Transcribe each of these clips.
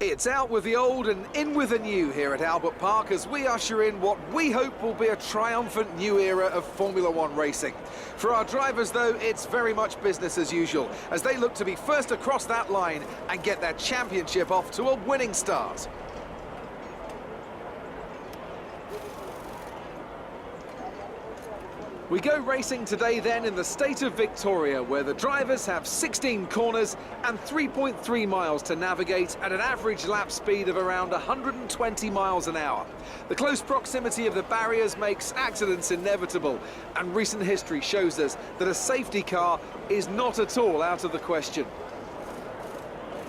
It's out with the old and in with the new here at Albert Park as we usher in what we hope will be a triumphant new era of Formula One racing. For our drivers, though, it's very much business as usual as they look to be first across that line and get their championship off to a winning start. We go racing today then in the state of Victoria, where the drivers have 16 corners and 3.3 miles to navigate at an average lap speed of around 120 miles an hour. The close proximity of the barriers makes accidents inevitable, and recent history shows us that a safety car is not at all out of the question.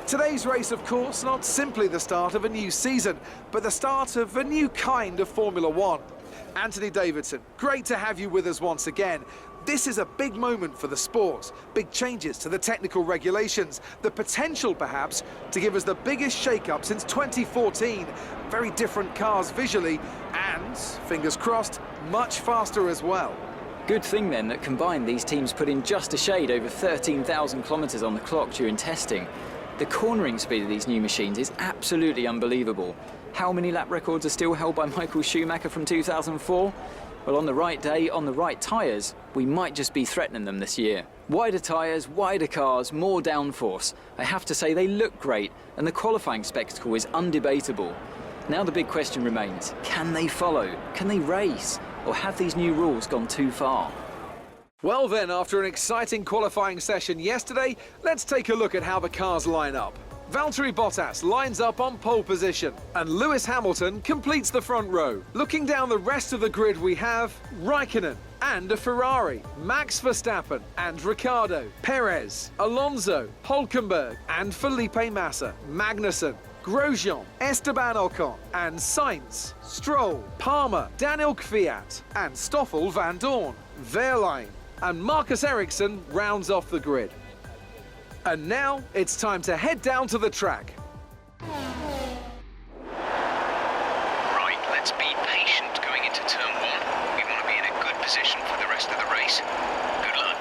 Today's race, of course, not simply the start of a new season, but the start of a new kind of Formula One. Anthony Davidson, great to have you with us once again. This is a big moment for the sport. Big changes to the technical regulations. The potential, perhaps, to give us the biggest shake-up since 2014. Very different cars visually and, fingers crossed, much faster as well. Good thing then that combined these teams put in just a shade over 13,000 kilometres on the clock during testing. The cornering speed of these new machines is absolutely unbelievable. How many lap records are still held by Michael Schumacher from 2004? Well, on the right day, on the right tyres, we might just be threatening them this year. Wider tyres, wider cars, more downforce. I have to say they look great, and the qualifying spectacle is undebatable. Now the big question remains, can they follow? Can they race? Or have these new rules gone too far? Well then, after an exciting qualifying session yesterday, let's take a look at how the cars line up. Valtteri Bottas lines up on pole position, and Lewis Hamilton completes the front row. Looking down the rest of the grid, we have Raikkonen and a Ferrari, Max Verstappen and Ricciardo, Perez, Alonso, Hülkenberg and Felipe Massa, Magnussen, Grosjean, Esteban Ocon and Sainz, Stroll, Palmer, Daniel Kvyat and Stoffel van Dorn, Wehrlein and Marcus Ericsson rounds off the grid. And now, it's time to head down to the track. Right, let's be patient going into turn one. We want to be in a good position for the rest of the race. Good luck.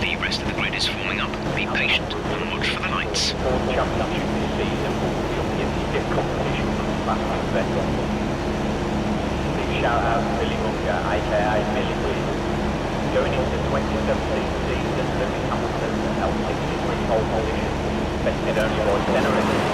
The rest of the grid is forming up. Be be patient and watch for the lights. Ford Championship this season will be in stiff competition from the fastest vessel. Big shout out to Billy Bunker, aka Billy Williams. Going into 2017 season, Lewis Hamilton held 63 pole positions, bested only by Tenerife,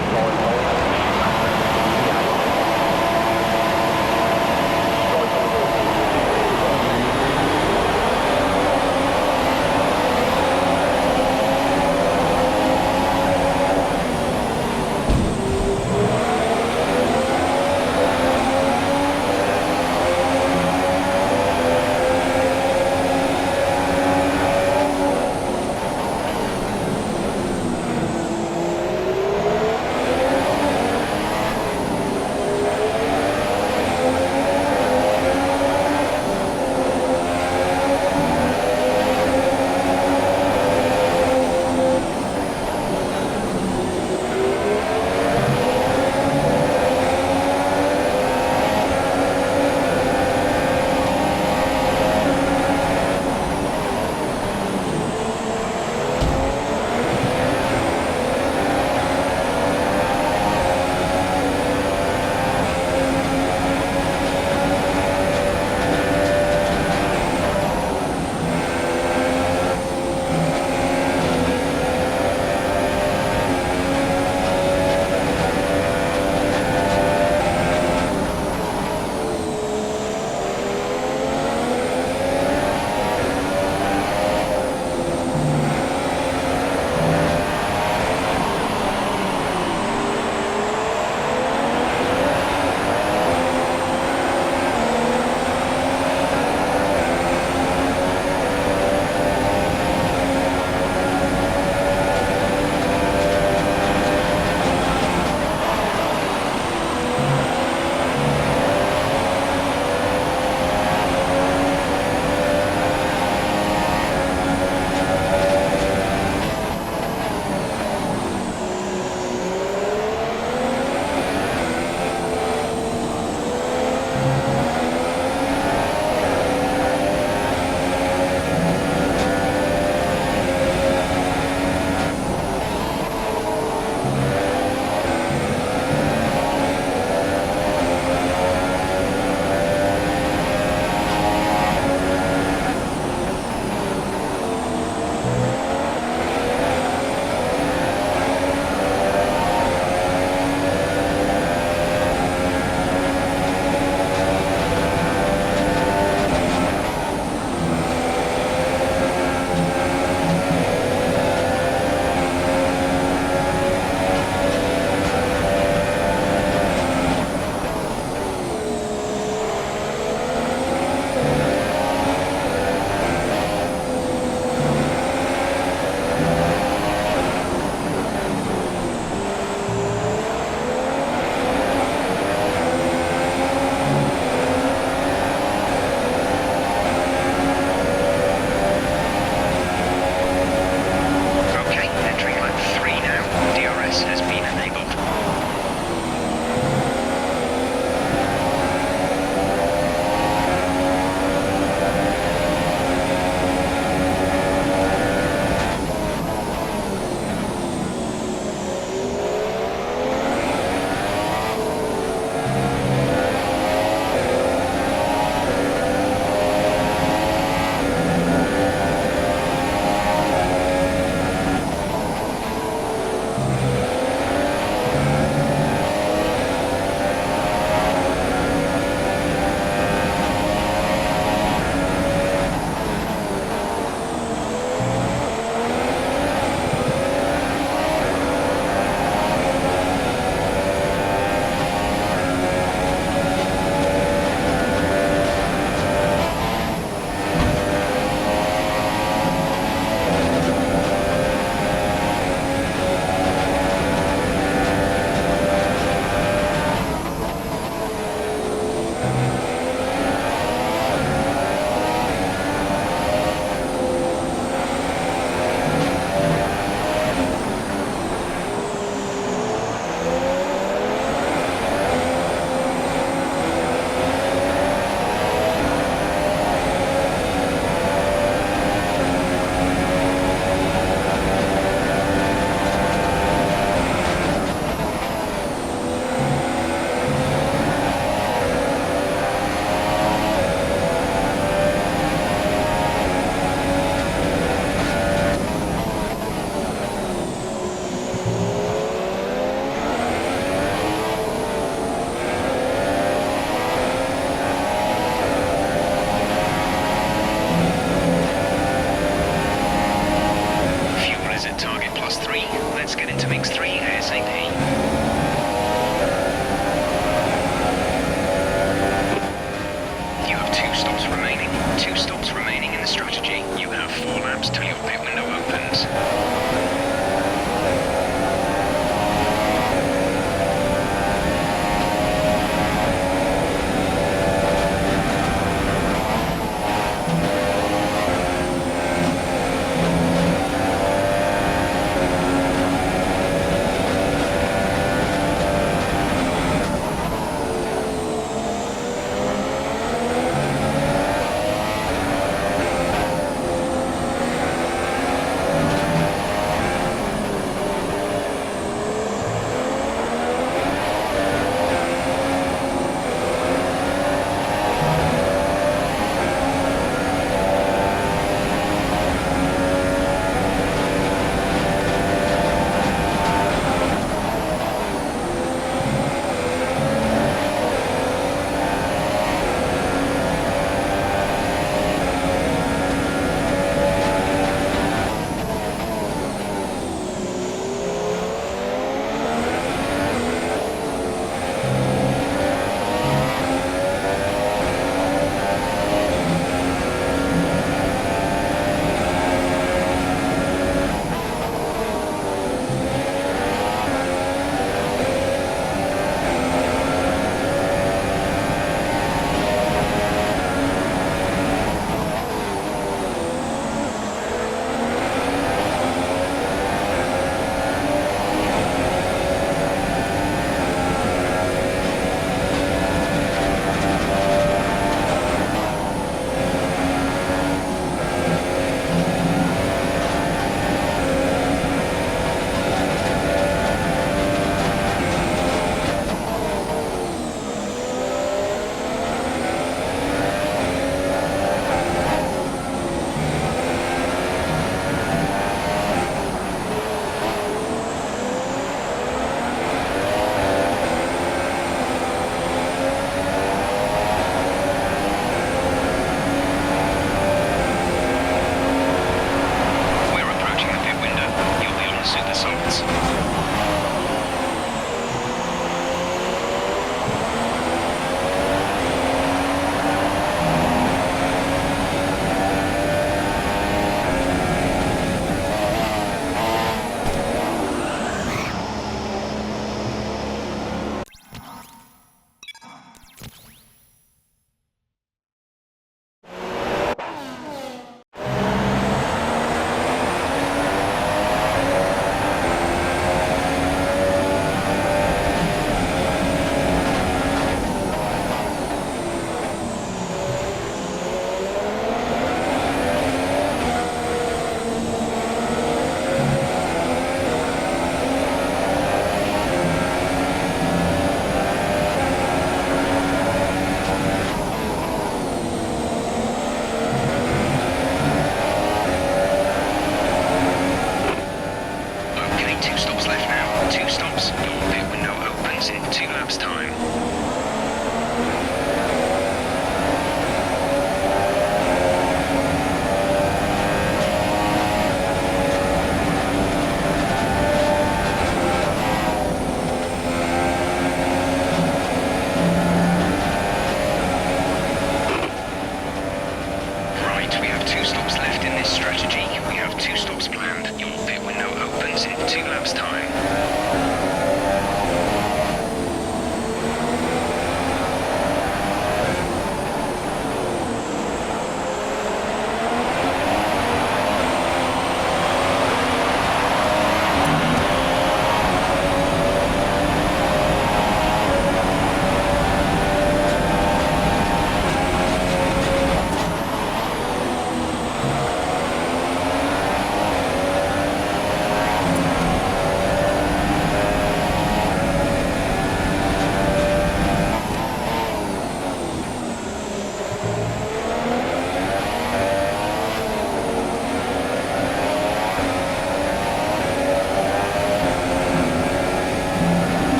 have 2 stops left in this strategy. We have 2 stops planned. Your pit window opens in 2 laps' time.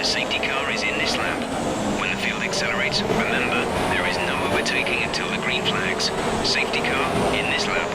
safety car is in this lap. When the field accelerates, remember, there is no overtaking until the green flags. Safety car in this lap.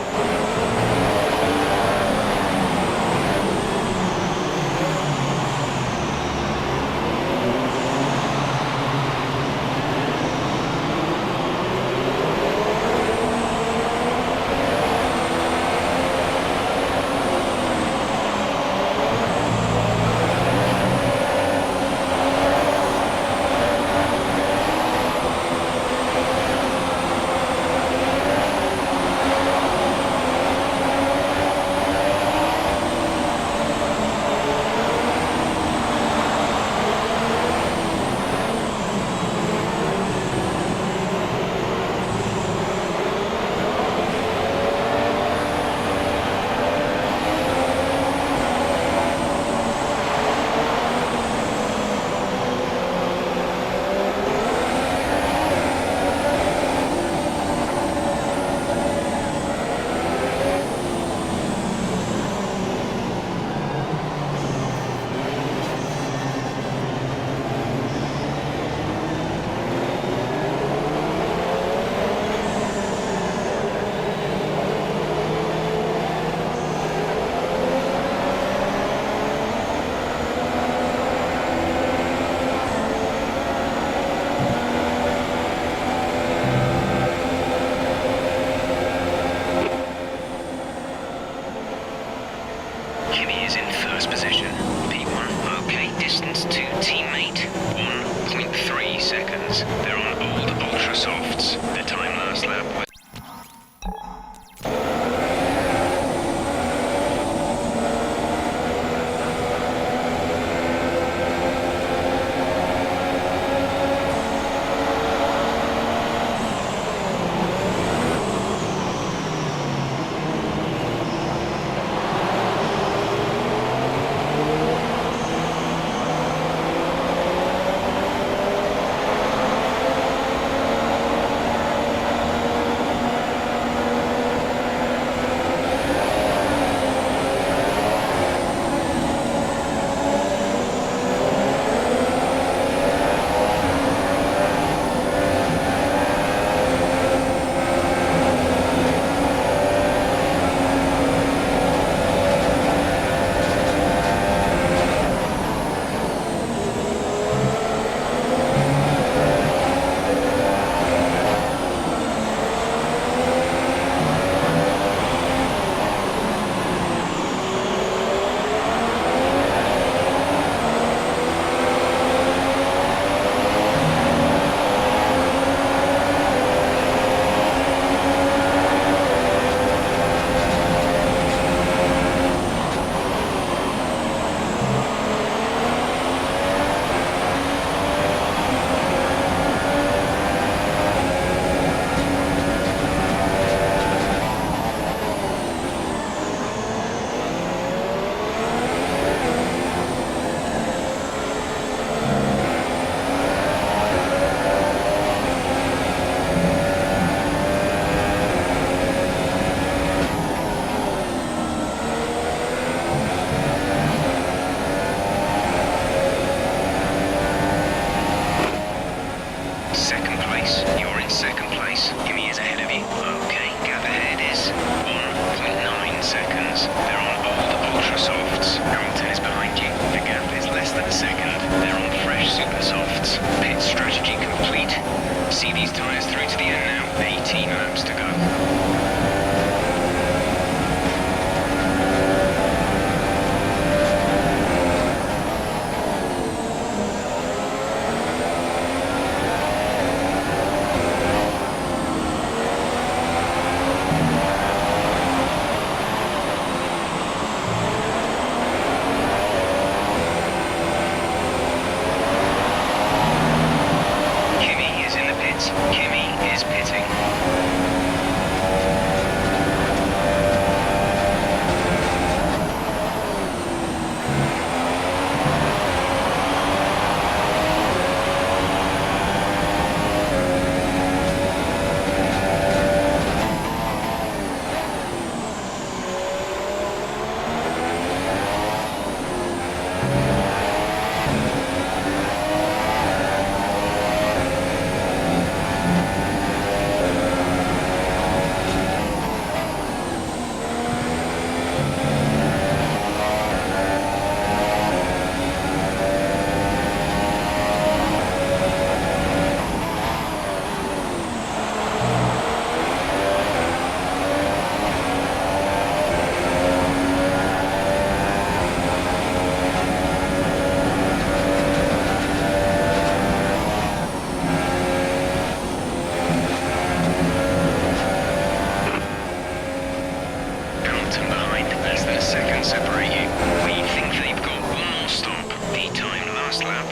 Kimi is in first position. P1, okay, distance to teammate, 1.3 seconds. They're on old Ultra Softs. Their time last lap was...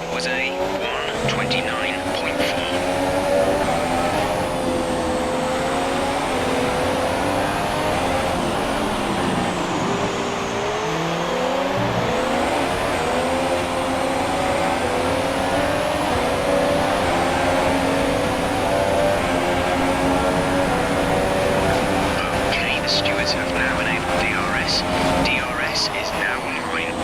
That was a 1:29.4. Okay, the stewards have now enabled DRS. DRS is now online.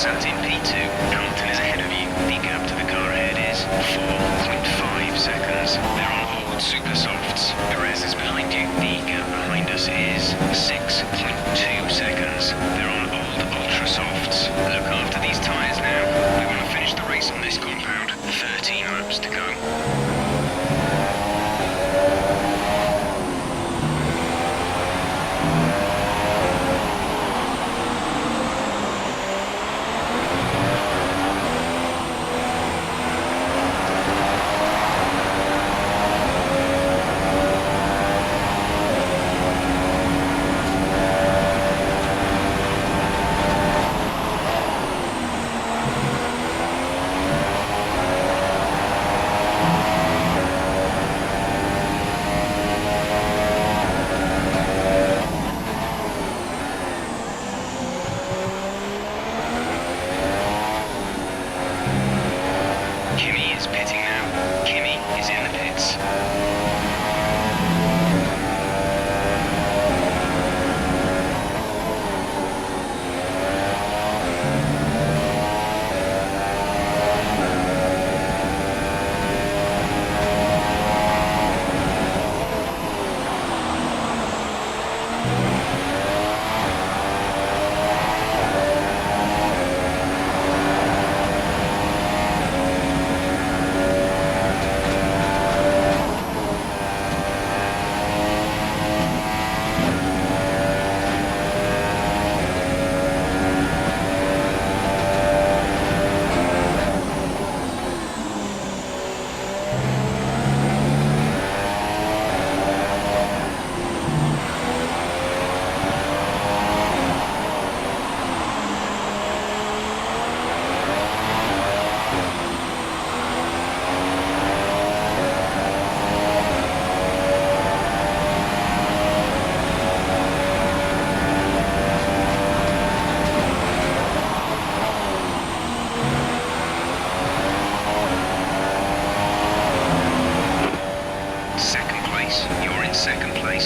sat in P2. Hamilton is ahead of you. The gap to the car ahead is 4.5 seconds. They're on old super softs. Perez is behind you. The gap behind us is 6.2 seconds. They're on old ultra softs. Look after these tyres now. We want to finish the race on this compound. 13 laps to go.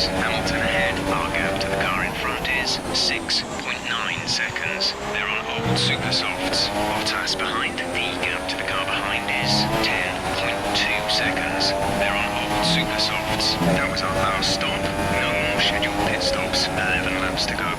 Hamilton ahead. Our gap to the car in front is 6.9 seconds. They're on old super softs. Bottas behind. The gap to the car behind is 10.2 seconds. They're on old super softs. That was our last stop. No more scheduled pit stops. 11 laps to go.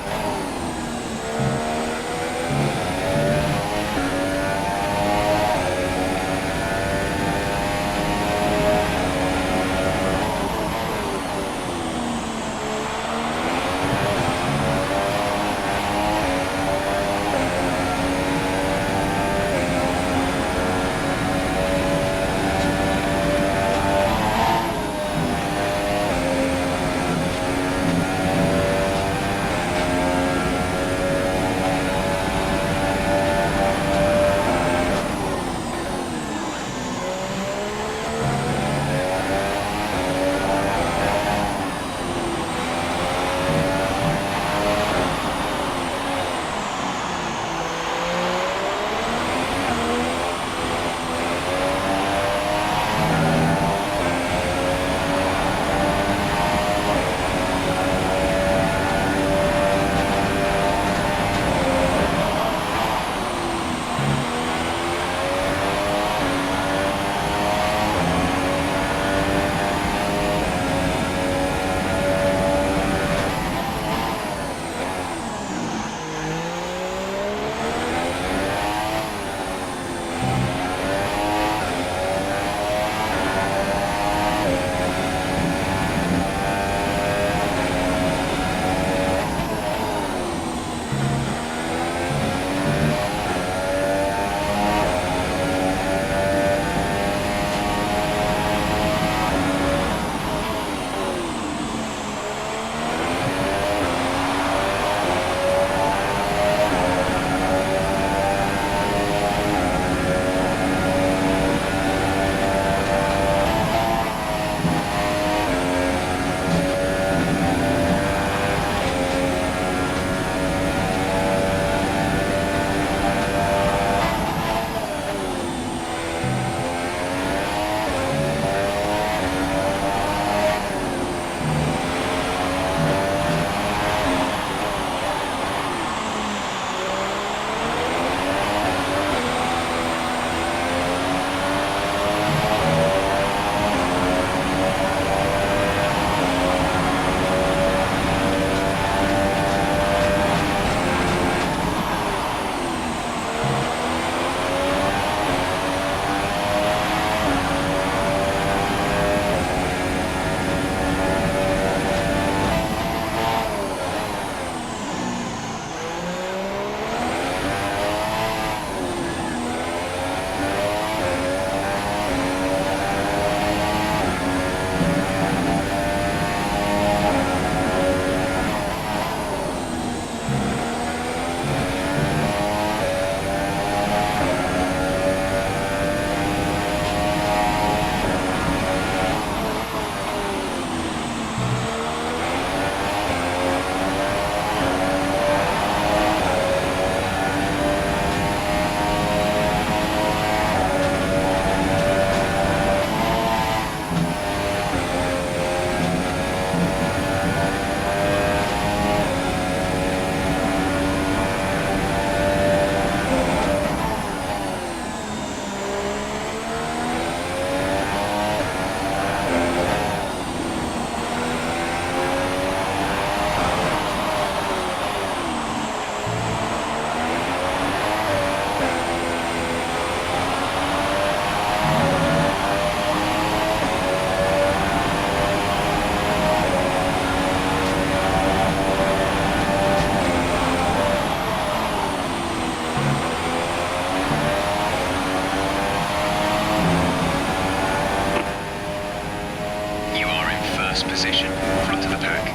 position, front of the pack.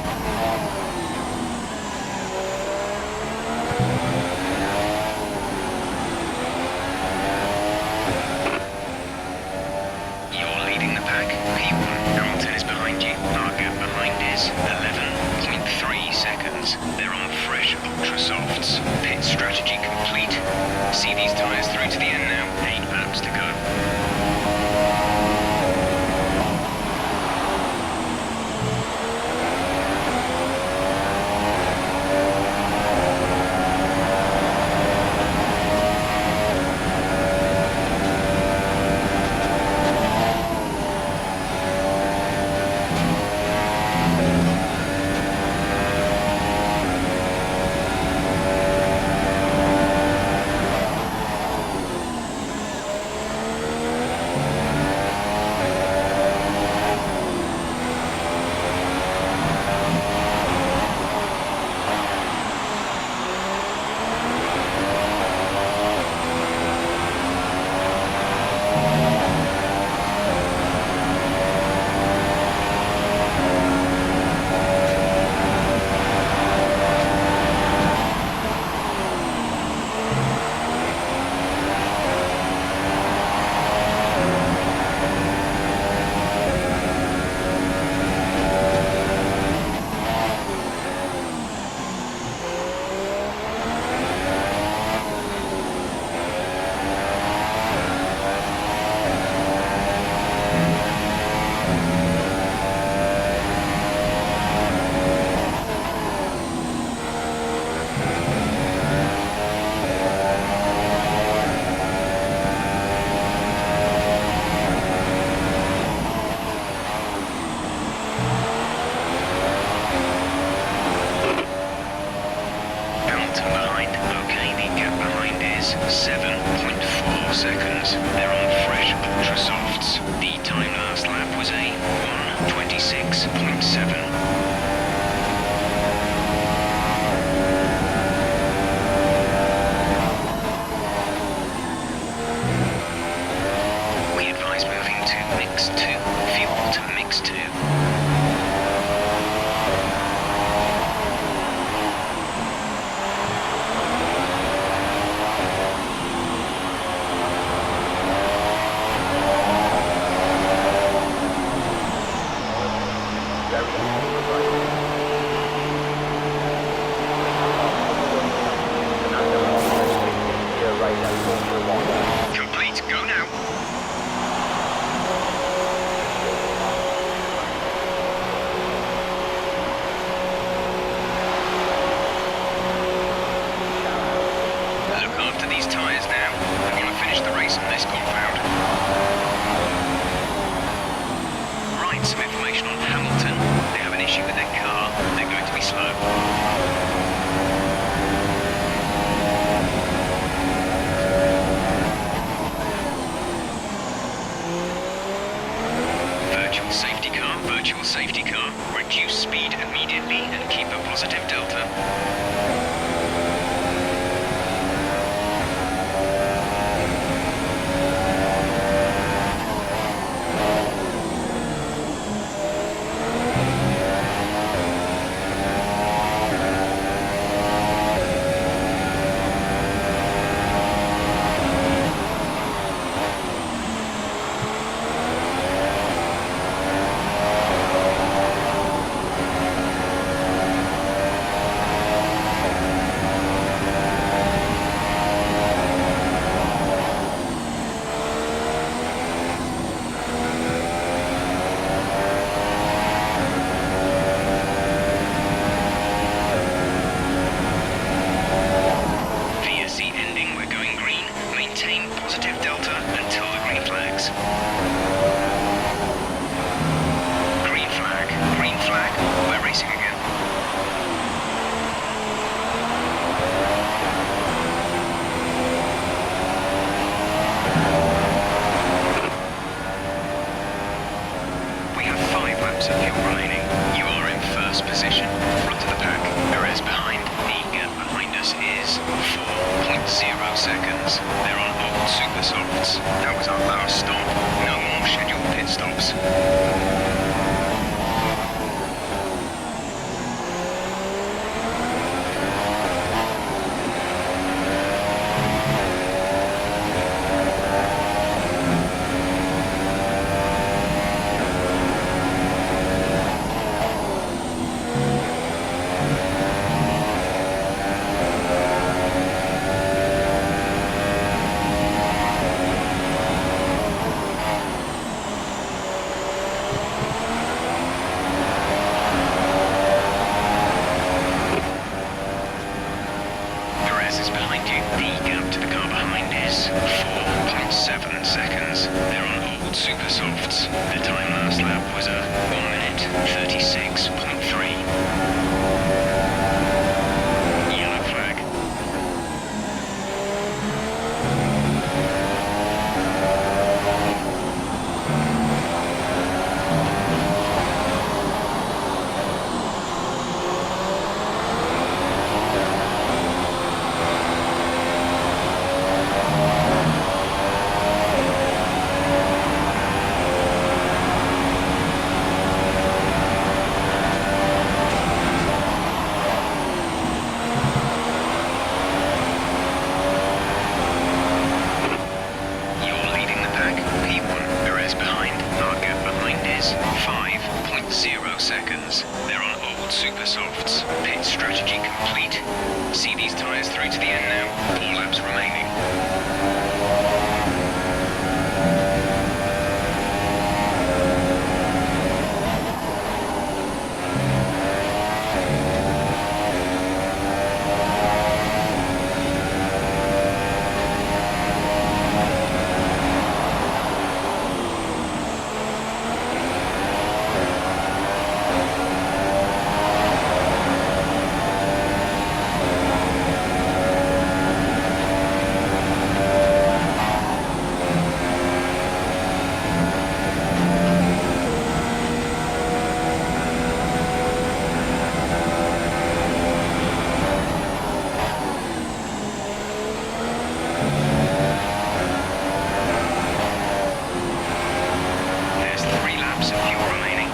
You're leading the pack. P1, Hamilton is behind you. Our gap behind is 11.3 seconds. They're on fresh ultra softs. Pit strategy complete. See these tyres through to the end now. 8 laps to go. Hamilton behind. Okay, the gap behind is 7.4 seconds. They're on fresh ultra softs. The time last lap was a 1:26.7. We advise moving to mix 2. Fuel to mix 2. Complete, go now. Look after these tyres now. We want to finish the race on this compound. Right, some information on Hamilton. They have an issue with their car. They're going to be slow. Virtual safety car. Reduce speed immediately and keep a positive delta. seconds. They're on old super softs. That was our last stop. No more scheduled pit stops. lap was a 1 minute 36.3. Yellow flag. You're leading the pack, P1. Perez behind. Our gap behind is 5.0 seconds. They're on old super softs. Pit strategy complete. See these tyres through to the end now. 4 laps remaining. There's 3 laps of fuel remaining.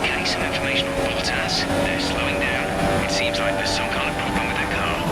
Okay, some information on Bottas. They're slowing down. It seems like there's some kind of problem with their car.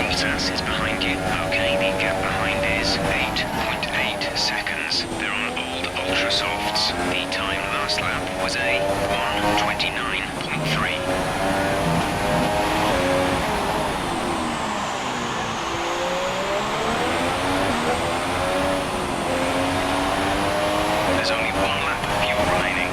Bottas is behind you. Okay, the gap behind is 8.8 seconds. They're on old ultra softs. The time last lap was a 1:29.3. There's only 1 lap of fuel remaining.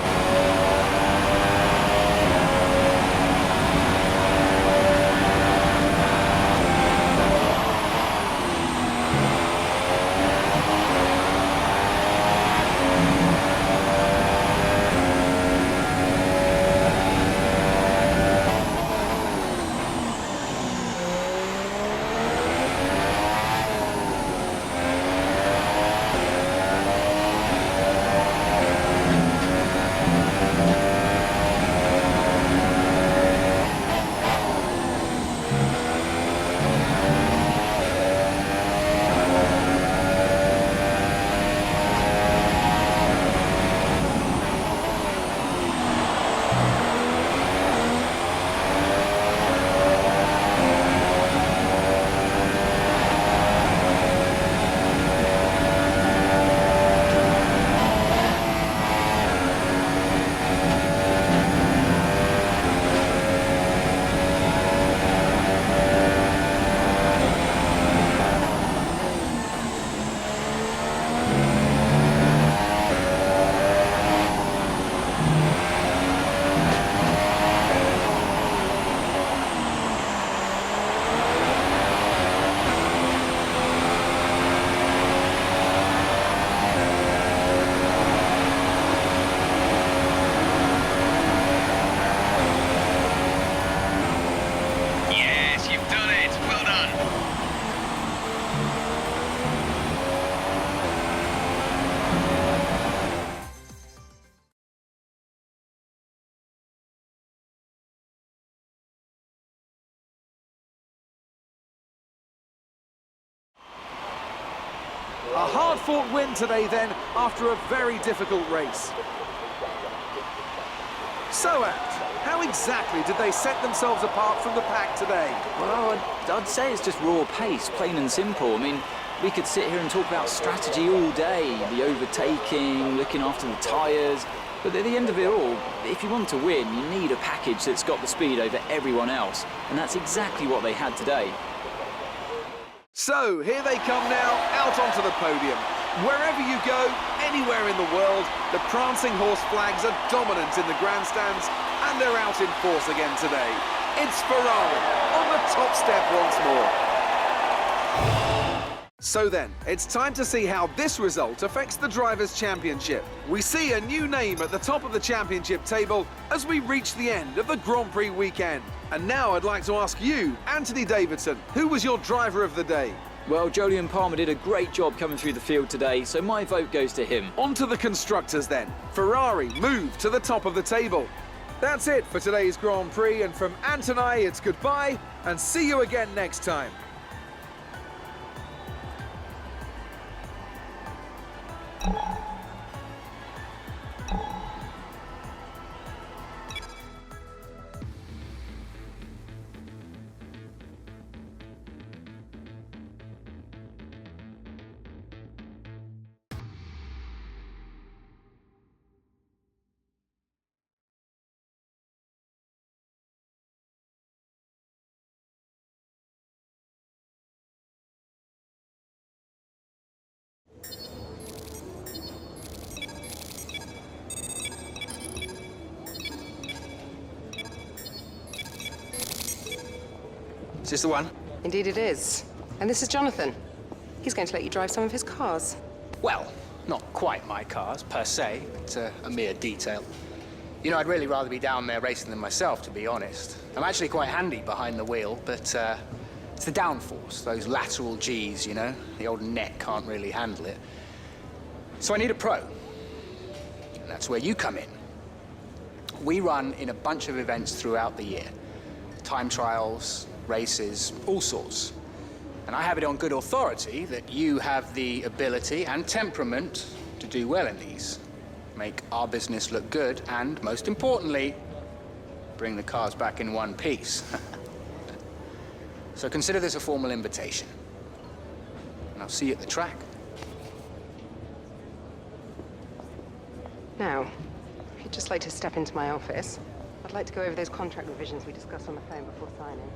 A hard-fought win today then, after a very difficult race. So, Ant, how exactly did they set themselves apart from the pack today? Well, I'd say it's just raw pace, plain and simple. I mean, we could sit here and talk about strategy all day, the overtaking, looking after the tyres. But at the end of it all, if you want to win, you need a package that's got the speed over everyone else. And that's exactly what they had today. So, here they come now, out onto the podium. Wherever you go, anywhere in the world, the prancing horse flags are dominant in the grandstands, and they're out in force again today. It's Ferrari on the top step once more. So then, it's time to see how this result affects the Drivers' Championship. We see a new name at the top of the championship table as we reach the end of the Grand Prix weekend. And now I'd like to ask you, Anthony Davidson, who was your driver of the day? Well, Jolyon Palmer did a great job coming through the field today, so my vote goes to him. On to the constructors then. Ferrari moved to the top of the table. That's it for today's Grand Prix, and from Ant and I, it's goodbye, and see you again next time. Is this the one? Indeed it is. And this is Jonathan. He's going to let you drive some of his cars. Well, not quite my cars, per se. It's a mere detail. You know, I'd really rather be down there racing them myself, to be honest. I'm actually quite handy behind the wheel, but it's the downforce, those lateral Gs, you know? The old neck can't really handle it. So I need a pro. And that's where you come in. We run in a bunch of events throughout the year. Time trials, races, all sorts. And I have it on good authority that you have the ability and temperament to do well in these. Make our business look good and, most importantly, bring the cars back in one piece. So consider this a formal invitation. And I'll see you at the track. Now, if you'd just like to step into my office, I'd like to go over those contract revisions we discussed on the phone before signing.